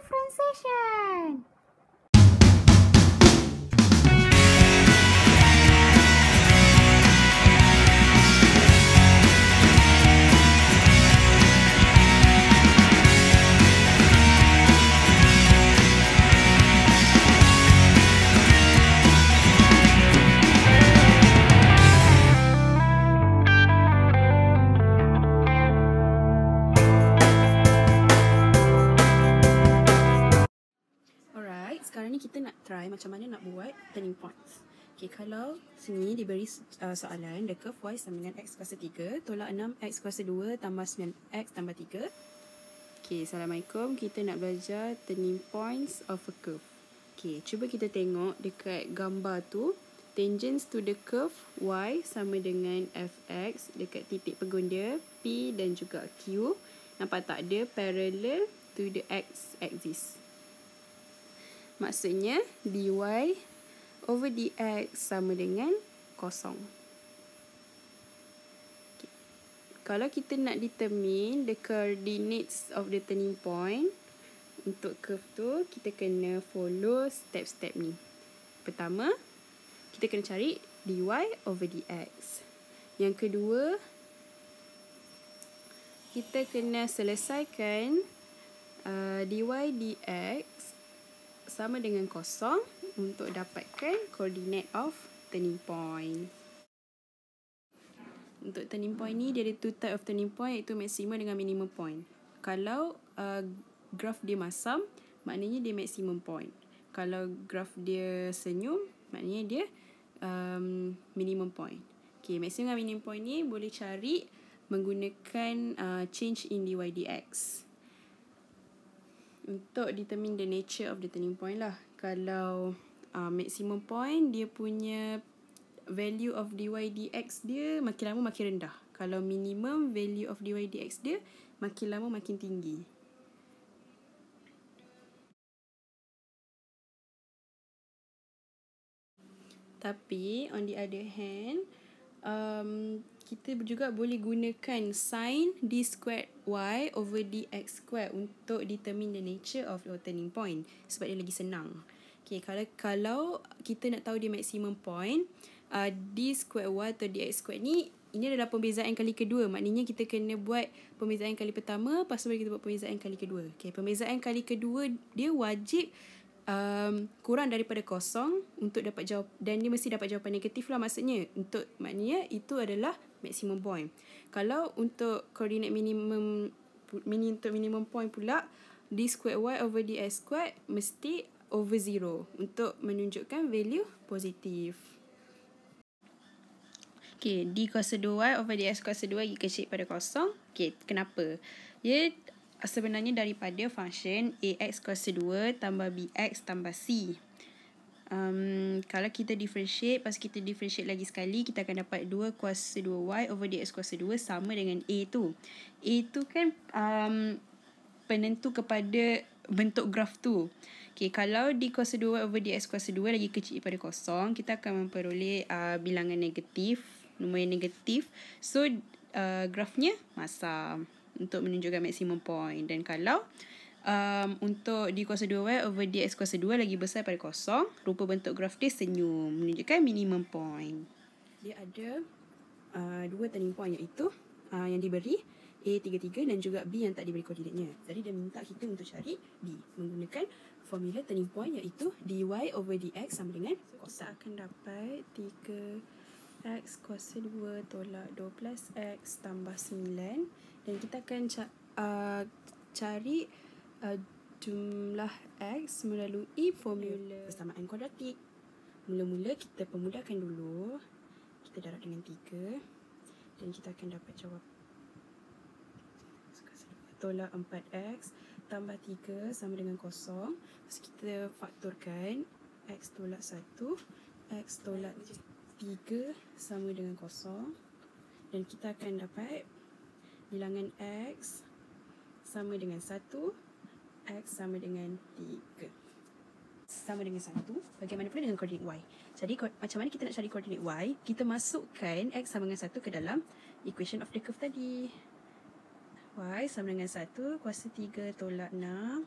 differentiation. Sekarang ni kita nak try macam mana nak buat turning points. Okay, kalau sini diberi soalan, the curve y sama dengan x kuasa 3, tolak 6x kuasa 2 tambah 9x tambah 3. Okay, Assalamualaikum. Kita nak belajar turning points of a curve. Okay, cuba kita tengok dekat gambar tu. Tangents to the curve y sama dengan fx dekat titik pegun dia, P dan juga Q. Nampak tak, dia parallel to the x axis. Maksudnya dy over dx sama dengan kosong. Okay. Kalau kita nak determine the coordinates of the turning point untuk curve tu, kita kena follow step-step ni. Pertama, kita kena cari dy over dx. Yang kedua, kita kena selesaikan dy dx sama dengan kosong untuk dapatkan coordinate of turning point. Untuk turning point ni, dia ada two type of turning point, iaitu maximum dengan minimum point. Kalau graf dia masam, maknanya dia maximum point. Kalau graf dia senyum, maknanya dia minimum point. Okay, maximum dengan minimum point ni boleh cari menggunakan change in dy dx. Untuk determine the nature of the turning point lah. Kalau maximum point, dia punya value of dy dx dia makin lama makin rendah. Kalau minimum, value of dy dx dia makin lama makin tinggi. Tapi on the other hand, kita juga boleh gunakan sin d squared y over dx squared untuk determine the nature of your turning point, sebab dia lagi senang. Okay, kalau kita nak tahu dia maximum point, d squared y atau dx squared ni, ini adalah pembezaan kali kedua. Maknanya kita kena buat pembezaan kali pertama, lepas tu kita buat pembezaan kali kedua. Okay, pembezaan kali kedua dia wajib kurang daripada kosong untuk dapat jawab, dan dia mesti dapat jawapan negatif lah maksudnya. Maknanya itu adalah maximum point. Kalau untuk coordinate minimum point pula, d squared y over dx squared mesti over 0 untuk menunjukkan value positif. Okay, d kuasa 2y over dx kuasa 2 lagi kecil pada kosong. Okay, kenapa? Dia sebenarnya daripada function ax kuasa 2 tambah bx tambah c. Kalau kita differentiate, lepas kita differentiate lagi sekali, kita akan dapat 2 kuasa 2y over dx kuasa 2 sama dengan a tu. A tu kan penentu kepada bentuk graf tu. Okay, kalau d kuasa 2y over dx kuasa 2 lagi kecil daripada kosong, kita akan memperoleh bilangan negatif, nombor yang negatif. So, grafnya masam untuk menunjukkan maximum point. Dan kalau untuk d kuasa 2y over dx kuasa 2 lagi besar daripada kosong, rupa bentuk graf dia senyum, menunjukkan minimum point. Dia ada dua turning point, iaitu yang diberi A33 dan juga B yang tak diberi koordinatnya. Jadi dia minta kita untuk cari B menggunakan formula turning point, iaitu dy over dx sama dengan kosong. Kita akan dapat 3x kuasa 2 tolak 12x tambah 9, dan kita akan cari jumlah x melalui formula persamaan kuadratik. Mula-mula kita permudahkan dulu. Kita darab dengan 3 dan kita akan dapat jawab tolak 4x tambah 3 sama dengan kosong. Terus kita faktorkan x tolak 1, x tolak 3 sama dengan kosong, dan kita akan dapat bilangan x sama dengan 1, x sama dengan 3. Sama dengan 1. Bagaimana pula dengan koordinat y? Jadi macam mana kita nak cari koordinat y? Kita masukkan x sama dengan 1 ke dalam equation of the curve tadi. Y sama dengan 1 kuasa 3 tolak 6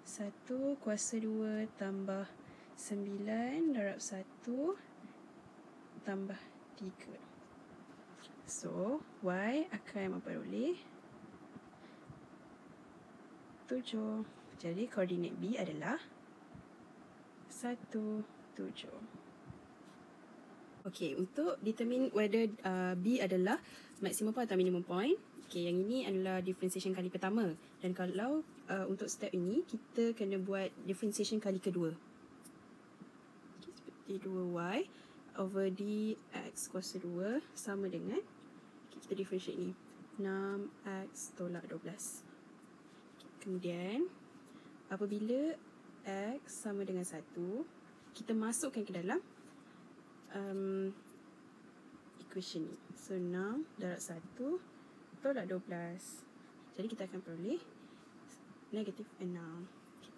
1 kuasa 2 tambah 9 darab 1 tambah 3. So, Y akan memperoleh 7. Jadi, koordinat B adalah 1, 7. Okay, untuk determine whether B adalah maximum point atau minimum point, okay, yang ini adalah differentiation kali pertama. Dan kalau untuk step ini, kita kena buat differentiation kali kedua. Okay, seperti 2Y over dx kuasa 2 sama dengan, okay, kita differentiate ni, 6x tolak 12. Okay, kemudian, apabila x sama dengan 1, kita masukkan ke dalam equation ni. So, 6 darab 1 tolak 12. Jadi, kita akan peroleh negatif 6. Okay.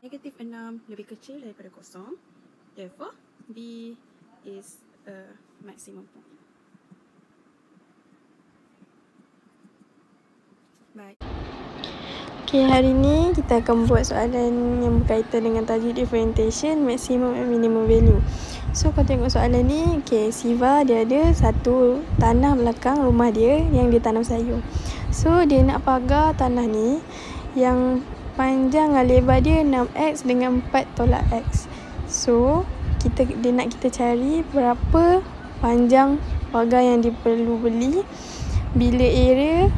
Negatif 6 lebih kecil daripada kosong. Therefore, B is a maximum point. Baik. Okay, hari ni kita akan buat soalan yang berkaitan dengan tajuk differentiation, maximum and minimum value. So, kalau tengok soalan ni, okay, Siva dia ada satu tanah belakang rumah dia yang dia tanam sayur. So, dia nak pagar tanah ni yang panjang dan lebar dia 6x dengan 4 tolak x. So, dia nak kita cari berapa panjang pagar yang dia perlu beli bila area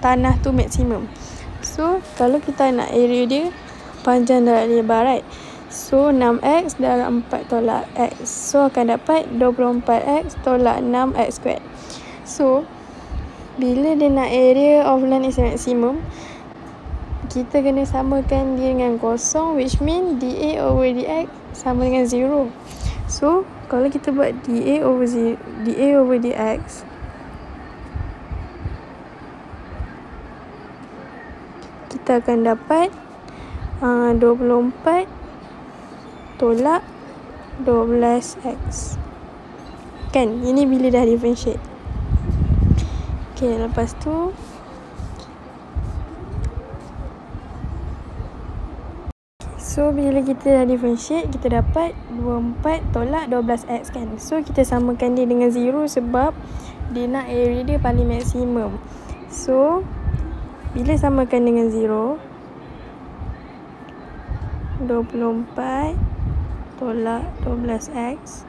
tanah tu maksimum. So, kalau kita nak area dia panjang darab lebar, right? So, 6x darab 4 tolak x. So, akan dapat 24x tolak 6x squared. So, bila dia nak area of land is maximum, kita kena samakan dia dengan kosong, which mean dA over dx sama dengan 0. So, kalau kita buat dA over dx, kita akan dapat 24 tolak 12x. Kan? Ini bila dah differentiate. Okay, lepas tu so, bila kita dah differentiate, kita dapat 24 tolak 12x kan. So, kita samakan dia dengan 0 sebab dia nak area dia paling maksimum. So, bila samakan dengan 0, 24 tolak 12x.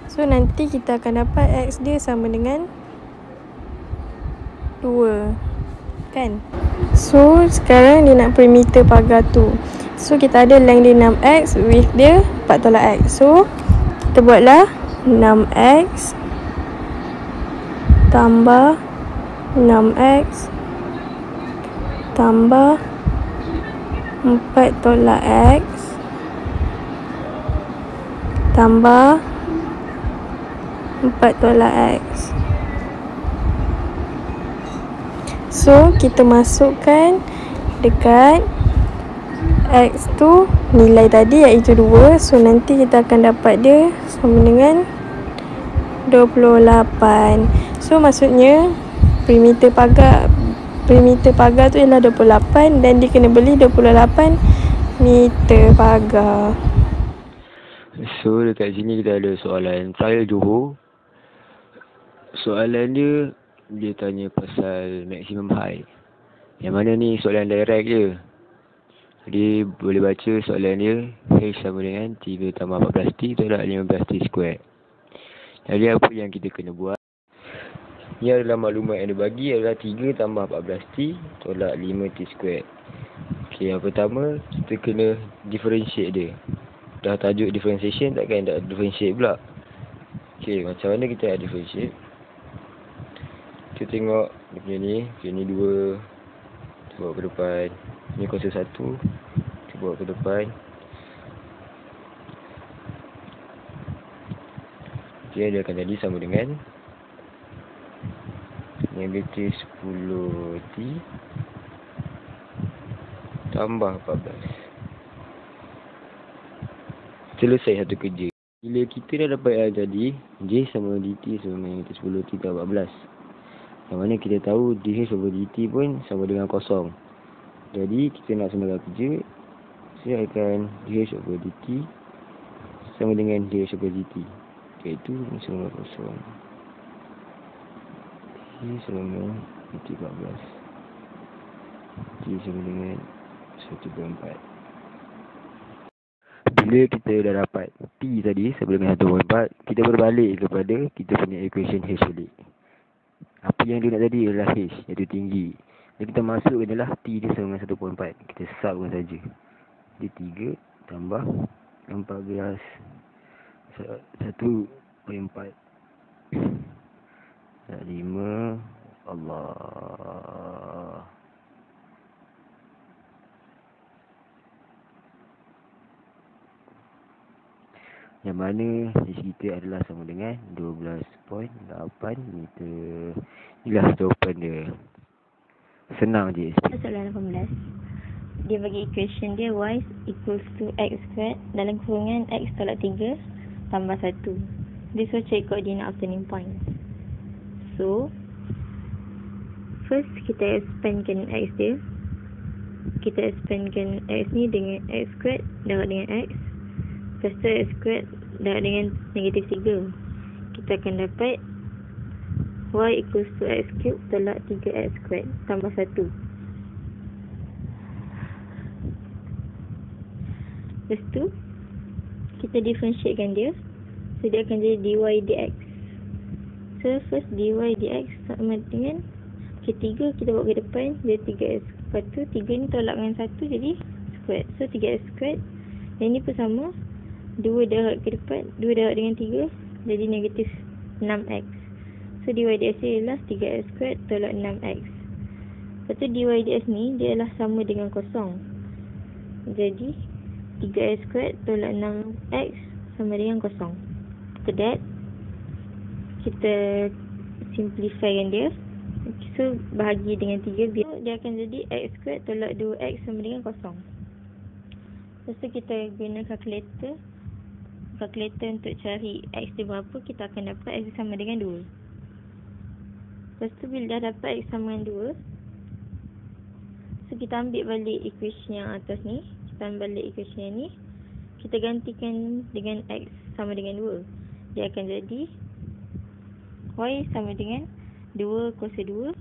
So, nanti kita akan dapat x dia sama dengan 2. Kan? So, sekarang dia nak perimeter pagar tu. So, kita ada length dia 6x, width dia 4 tolak x. So, kita buatlah 6x tambah 6x tambah 4 tolak x tambah 4 tolak x. So, kita masukkan dekat x tu nilai tadi iaitu 2. So, nanti kita akan dapat dia sama dengan 28. So, maksudnya perimeter pagar tu ialah 28 dan dia kena beli 28 meter pagar. So, dekat sini kita ada soalan trial Johor. Soalan dia tanya pasal maximum height. Yang mana ni soalan direct je. Jadi, boleh baca soalan dia. H sama dengan 3 tambah 14T tolak 15T square. Jadi, apa yang kita kena buat? Ini adalah maklumat yang dia bagi adalah 3 tambah 14T tolak 5T square. Okay, yang pertama, kita kena differentiate dia. Dah tajuk differentiation, takkan tak differentiate pula. Okay, macam mana kita nak differentiate? Kita tengok dia punya ni. Okay, ni 2. Kita bawa ke depan. Ni kuasa 1. Kita bawa ke depan. Okay, dia akan jadi sama dengan negatif 10T tambah 14. Selesai satu kerja. Bila kita dah dapat yang jadi, J sama dt sama dengan negatif 10T tambah 14. Yang mana kita tahu dH over dt pun sama dengan kosong. Jadi kita nak samakan kerja, saya akan dh over dt sama dengan dh over dt, iaitu sama kosong. T sama dengan dt 14, T sama dengan 1.4. Bila kita dah dapat T tadi sama dengan 1.4, kita berbalik kepada kita punya equation H balik. Apa yang dia nak tadi adalah H, iaitu tinggi. Jadi kita masukkan je lah T dia sama dengan 1.4. Kita subkan saja. Dia 3 tambah 14 1.4 5. Allah. Yang mana H kita adalah sama dengan 12.8 meter. Inilah jawapan dia. Senang je. Soalan 18. Dia bagi equation dia y equals to x squared dalam kurungan x tolak 3 tambah 1. Dia suruh cari koordinat of turning point. So, first kita expandkan x dia. Kita expandkan x ni dengan x squared darab dengan x. Lepas tu x squared darab dengan negatif 3. Kita akan dapat y equals to x cube tolak 3x squared tambah 1. Lepas tu kita differentiatekan dia. So dia akan jadi dy dx. So first dy dx sama dengan 3 kita bawa ke depan, dia 3x. Lepas tu 3 ni tolak dengan 1 jadi squared. So 3x squared. Yang ni pun sama, 2 darab ke depan, 2 darab dengan 3 jadi negatif 6x. So dy dx ialah 3x squared tolak 6x. Lepas tu dy dx ni dia adalah sama dengan kosong. Jadi 3x squared tolak 6x sama dengan kosong. After that kita simplifykan dia. So bahagi dengan 3 biar dia akan jadi x squared tolak 2x sama dengan kosong. Lepas tu kita guna kalkulator untuk cari x dia berapa, kita akan dapat x sama dengan 2. Lepas tu bila dah dapat x sama dengan 2, so kita ambil balik equation yang atas ni. Kita ambil balik equation yang ni, kita gantikan dengan x sama dengan 2. Dia akan jadi y sama dengan 2 kuasa 2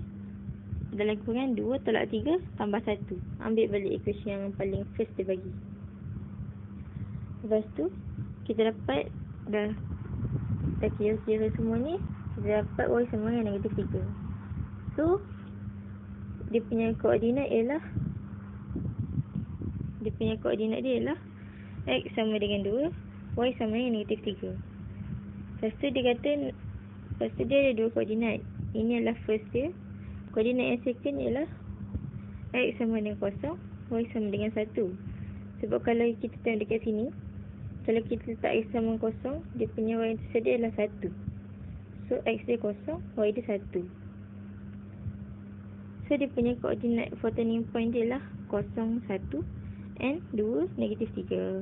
dalam kurungan 2 tolak 3 tambah 1. Ambil balik equation yang paling first dia bagi. Lepas tu kita dapat dah kira-kira semua ni, kita dapat y sama dengan negatif 3. So dia punya koordinat dia ialah x sama dengan 2, y sama dengan negatif 3. Lepas tu dia ada dua koordinat. Ini adalah first dia. Koordinat yang second ialah x sama dengan kosong, y sama dengan 1. Sebab kalau kita tengok dekat sini, kalau kita letak x sama dengan kosong, dia punya y yang tersedia adalah 1. So x dia kosong, y dia 1. So dia punya koordinat for turning point dia lah 0, 1 and 2, negatif 3.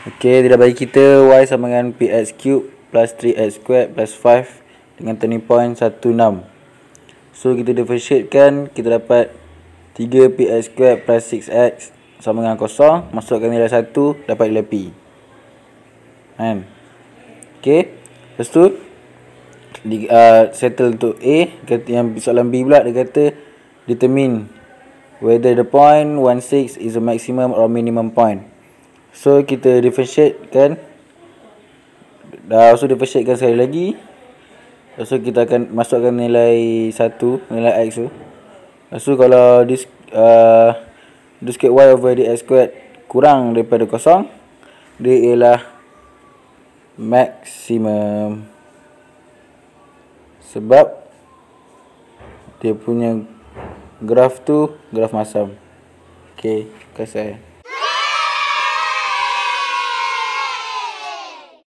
Okey, dia dah bagi kita y sama dengan px cube plus 3x squared plus 5 dengan turning point 1, 6. So kita differentiatekan, kita dapat 3px squared plus 6x sama dengan 0. Masukkan nilai 1, dapat nilai p. Kan? Okey. Lepas tu settle untuk A. Yang soalan B pula dia kata determine whether the point 16 is a maximum or minimum point. So kita differentiatekan. Dah differentiatekan sekali lagi. Lepas tu kita akan masukkan nilai 1, nilai x tu. Lepas tu kalau this square y over dx squared kurang daripada 0, dia ialah maksimum. Sebab dia punya graf tu graf masam. Okey, terima kasih.